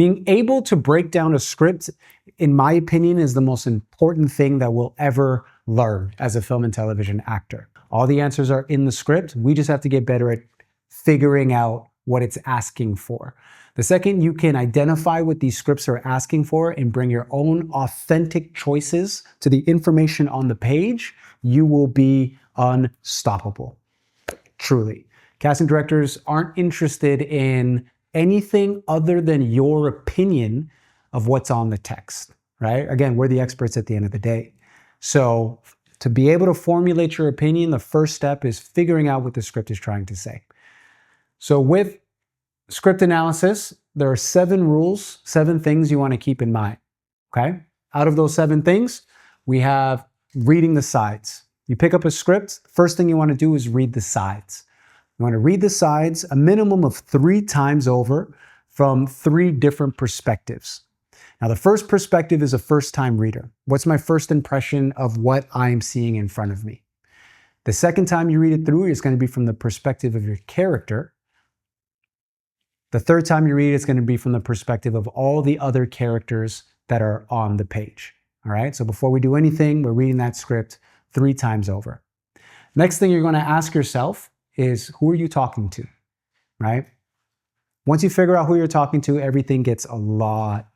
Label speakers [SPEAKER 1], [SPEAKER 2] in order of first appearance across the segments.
[SPEAKER 1] Being able to break down a script, in my opinion, is the most important thing that we'll ever learn as a film and television actor. All the answers are in the script. We just have to get better at figuring out what it's asking for. The second you can identify what these scripts are asking for and bring your own authentic choices to the information on the page, you will be unstoppable. Truly. Casting directors aren't interested in anything other than your opinion of what's on the text, right? Again, we're the experts at the end of the day. So to be able to formulate your opinion, the first step is figuring out what the script is trying to say. So with script analysis, there are 7 rules, 7 things you want to keep in mind, okay? Out of those 7 things, we have reading the sides. You pick up a script, first thing you want to do is read the sides. You want to read the sides a minimum of 3 times over from 3 different perspectives. Now, the first perspective is a first-time reader. What's my first impression of what I'm seeing in front of me? The second time you read it through, it's going to be from the perspective of your character. The third time you read it, it's going to be from the perspective of all the other characters that are on the page. All right, so before we do anything, we're reading that script 3 times over. Next thing you're going to ask yourself is, who are you talking to, right? Once you figure out who you're talking to, everything gets a lot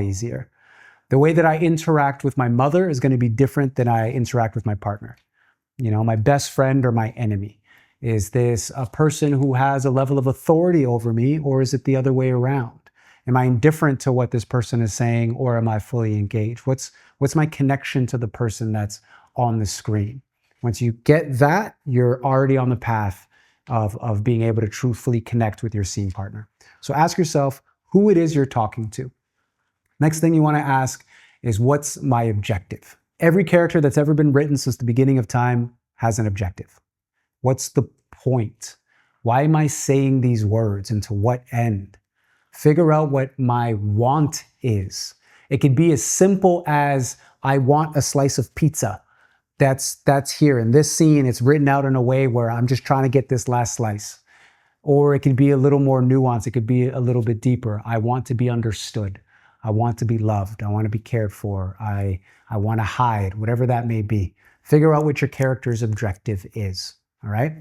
[SPEAKER 1] easier. The way that I interact with my mother is going to be different than I interact with my partner. You know, my best friend or my enemy. Is this a person who has a level of authority over me, or is it the other way around? Am I indifferent to what this person is saying, or am I fully engaged? What's my connection to the person that's on the screen? Once you get that, you're already on the path of being able to truthfully connect with your scene partner. So ask yourself who it is you're talking to. Next thing you want to ask is, what's my objective? Every character that's ever been written since the beginning of time has an objective. What's the point? Why am I saying these words, and to what end? Figure out what my want is. It could be as simple as, I want a slice of pizza. That's here in this scene. It's written out in a way where I'm just trying to get this last slice. Or it can be a little more nuanced. It could be a little bit deeper. I want to be understood. I want to be loved. I want to be cared for. I want to hide, whatever that may be. Figure out what your character's objective is. All right?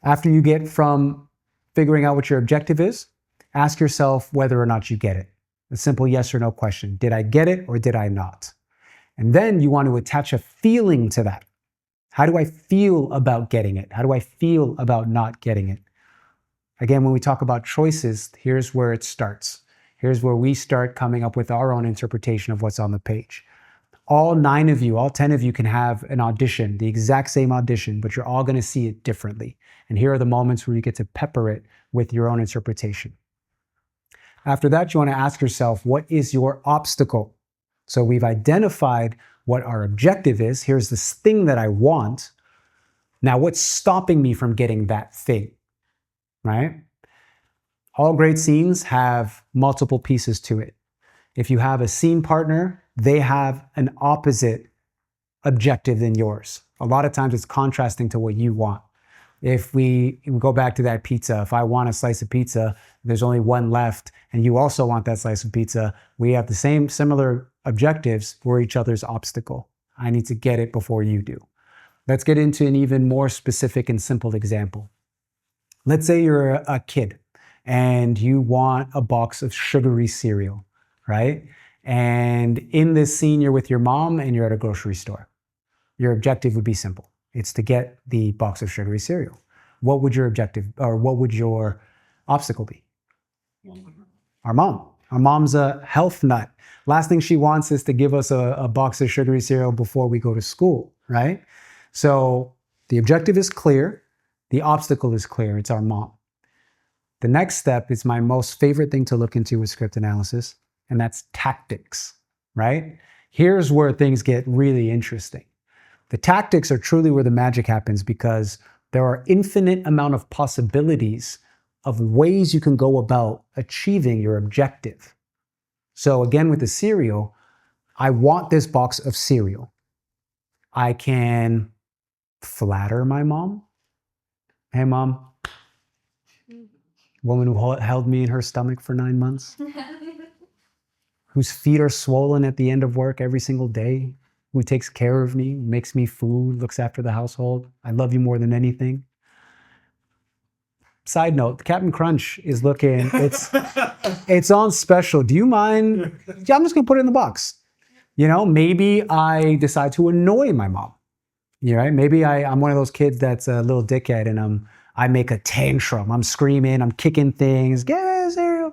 [SPEAKER 1] After you get from figuring out what your objective is, ask yourself whether or not you get it. A simple yes or no question. Did I get it or did I not? And then you want to attach a feeling to that. How do I feel about getting it? How do I feel about not getting it? Again, when we talk about choices, here's where it starts. Here's where we start coming up with our own interpretation of what's on the page. All 9 of you, all 10 of you can have an audition, the exact same audition, but you're all going to see it differently. And here are the moments where you get to pepper it with your own interpretation. After that, you want to ask yourself, what is your obstacle? So we've identified what our objective is. Here's this thing that I want. Now, what's stopping me from getting that thing, right? All great scenes have multiple pieces to it. If you have a scene partner, they have an opposite objective than yours. A lot of times it's contrasting to what you want. If we go back to that pizza, if I want a slice of pizza, there's only one left, and you also want that slice of pizza, we have the similar objectives for each other's obstacle. I need to get it before you do. Let's get into an even more specific and simple example. Let's say you're a kid and you want a box of sugary cereal, right? And in this scene, you're with your mom and you're at a grocery store. Your objective would be simple. It's to get the box of sugary cereal. What would your objective, or what would your obstacle be? Our mom. Our mom's a health nut. Last thing she wants is to give us a box of sugary cereal before we go to school, right? So the objective is clear. The obstacle is clear. It's our mom. The next step is my most favorite thing to look into with script analysis, and that's tactics, right? Here's where things get really interesting. The tactics are truly where the magic happens, because there are infinite amount of possibilities of ways you can go about achieving your objective. So again, with the cereal, I want this box of cereal. I can flatter my mom. Hey, mom, woman who held me in her stomach for 9 months, whose feet are swollen at the end of work every single day, who takes care of me, makes me food, looks after the household. I love you more than anything. Side note, Captain Crunch is looking, it's on special. Do you mind? Yeah, I'm just gonna put it in the box. You know, maybe I decide to annoy my mom. You know, right? Maybe I'm one of those kids that's a little dickhead and I make a tantrum. I'm screaming, I'm kicking things, get cereal.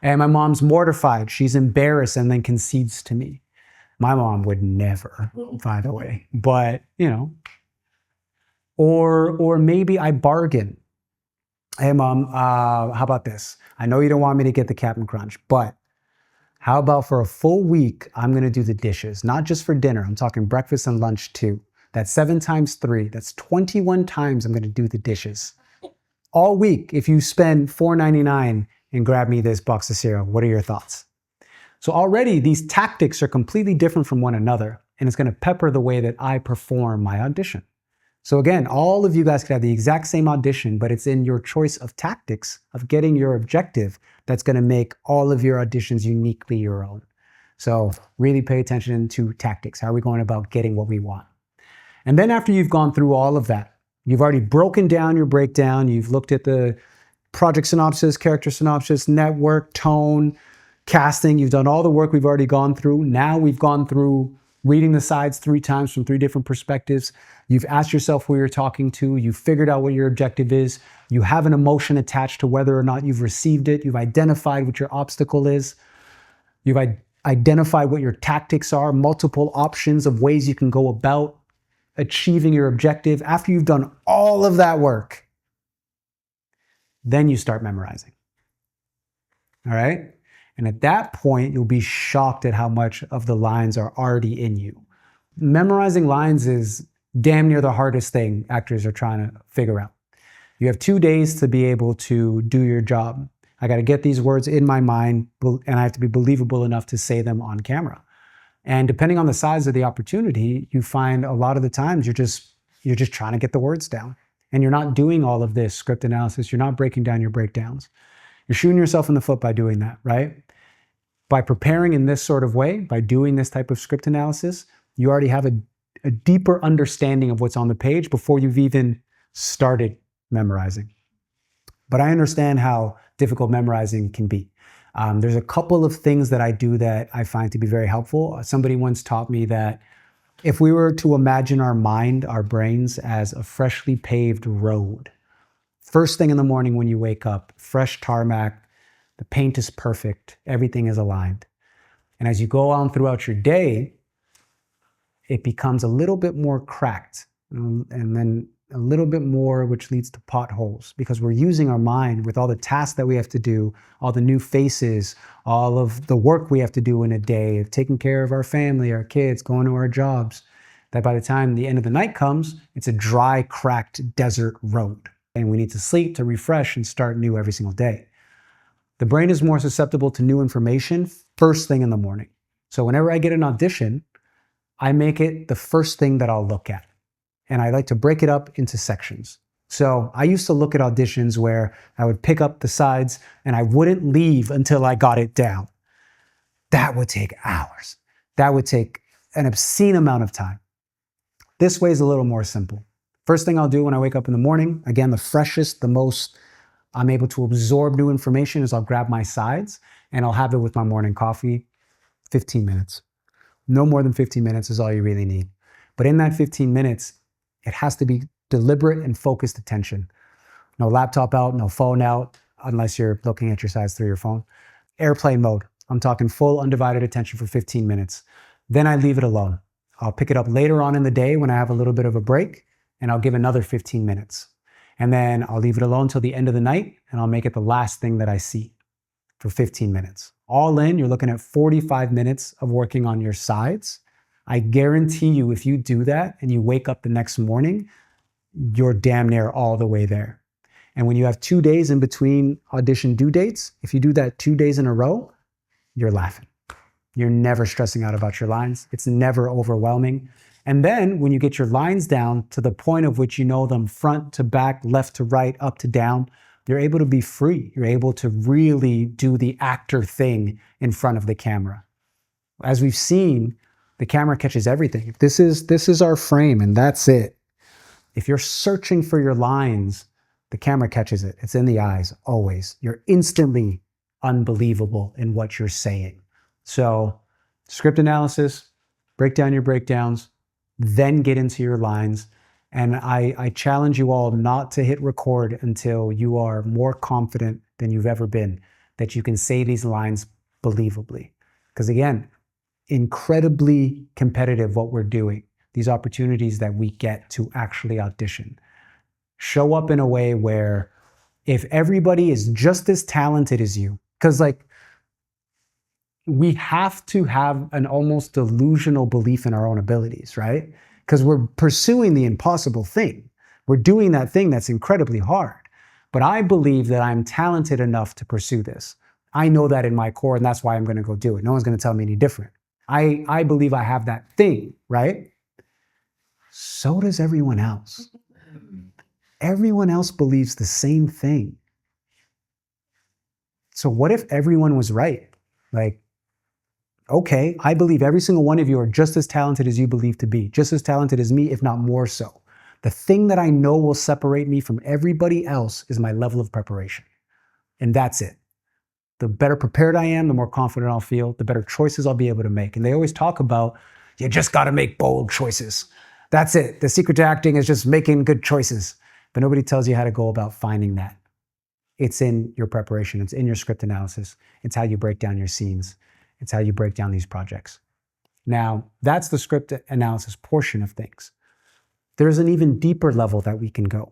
[SPEAKER 1] And my mom's mortified. She's embarrassed and then concedes to me. My mom would never, by the way. But, you know, or maybe I bargain. Hey, Mom, how about this? I know you don't want me to get the Captain Crunch, but how about for a full week, I'm going to do the dishes, not just for dinner. I'm talking breakfast and lunch too. That's 7 times 3. That's 21 times I'm going to do the dishes. All week, if you spend $4.99 and grab me this box of cereal, what are your thoughts? So already these tactics are completely different from one another, and it's going to pepper the way that I perform my audition. So again, all of you guys could have the exact same audition, but it's in your choice of tactics of getting your objective that's going to make all of your auditions uniquely your own. So really pay attention to tactics. How are we going about getting what we want? And then after you've gone through all of that, you've already broken down your breakdown, you've looked at the project synopsis, character synopsis, network, tone, casting, you've done all the work we've already gone through. Now we've gone through reading the sides 3 times from 3 different perspectives. You've asked yourself who you're talking to. You've figured out what your objective is. You have an emotion attached to whether or not you've received it. You've identified what your obstacle is. You've identified what your tactics are, multiple options of ways you can go about achieving your objective. After you've done all of that work, then you start memorizing. All right? And at that point, you'll be shocked at how much of the lines are already in you. Memorizing lines is damn near the hardest thing actors are trying to figure out. You have 2 days to be able to do your job. I got to get these words in my mind, and I have to be believable enough to say them on camera. And depending on the size of the opportunity, you find a lot of the times you're just trying to get the words down. And you're not doing all of this script analysis. You're not breaking down your breakdowns. You're shooting yourself in the foot by doing that, right? By preparing in this sort of way, by doing this type of script analysis, you already have a deeper understanding of what's on the page before you've even started memorizing. But I understand how difficult memorizing can be. There's a couple of things that I do that I find to be very helpful. Somebody once taught me that if we were to imagine our mind, our brains, as a freshly paved road, first thing in the morning when you wake up, fresh tarmac, the paint is perfect, everything is aligned. And as you go on throughout your day, it becomes a little bit more cracked, and then a little bit more, which leads to potholes, because we're using our mind with all the tasks that we have to do, all the new faces, all of the work we have to do in a day, of taking care of our family, our kids, going to our jobs, that by the time the end of the night comes, it's a dry, cracked desert road. And we need to sleep to refresh and start new every single day. The brain is more susceptible to new information first thing in the morning. So whenever I get an audition, I make it the first thing that I'll look at. And I like to break it up into sections. So I used to look at auditions where I would pick up the sides and I wouldn't leave until I got it down. That would take hours. That would take an obscene amount of time. This way is a little more simple. First thing I'll do when I wake up in the morning, again, the freshest, the most I'm able to absorb new information, is I'll grab my sides and I'll have it with my morning coffee, 15 minutes. No more than 15 minutes is all you really need. But in that 15 minutes, it has to be deliberate and focused attention. No laptop out, no phone out, unless you're looking at your sides through your phone. Airplane mode. I'm talking full undivided attention for 15 minutes. Then I leave it alone. I'll pick it up later on in the day when I have a little bit of a break, and I'll give another 15 minutes. And then I'll leave it alone till the end of the night, and I'll make it the last thing that I see for 15 minutes. All in, you're looking at 45 minutes of working on your sides. I guarantee you, if you do that and you wake up the next morning, you're damn near all the way there. And when you have 2 days in between audition due dates, if you do that 2 days in a row, you're laughing. You're never stressing out about your lines. It's never overwhelming. And then when you get your lines down to the point of which you know them front to back, left to right, up to down, You're able to be free. You're able to really do the actor thing in front of the camera. As we've seen, the camera catches everything. This is our frame and that's it. If you're searching for your lines, the camera catches it. It's in the eyes, always. You're instantly unbelievable in what you're saying. So, script analysis, break down your breakdowns, then get into your lines. And I challenge you all not to hit record until you are more confident than you've ever been that you can say these lines believably. Because again, incredibly competitive what we're doing. These opportunities that we get to actually audition show up in a way where if everybody is just as talented as you, because like we have to have an almost delusional belief in our own abilities, right? Because we're pursuing the impossible thing. We're doing that thing that's incredibly hard. But I believe that I'm talented enough to pursue this. I know that in my core, and that's why I'm going to go do it. No one's going to tell me any different. I believe I have that thing, right? So does everyone else. Everyone else believes the same thing. So what if everyone was right? Like, okay, I believe every single one of you are just as talented as you believe to be, just as talented as me, if not more so. The thing that I know will separate me from everybody else is my level of preparation. And that's it. The better prepared I am, the more confident I'll feel, the better choices I'll be able to make. And they always talk about, you just got to make bold choices. That's it. The secret to acting is just making good choices. But nobody tells you how to go about finding that. It's in your preparation. It's in your script analysis. It's how you break down your scenes. It's how you break down these projects. Now, that's the script analysis portion of things. There's an even deeper level that we can go.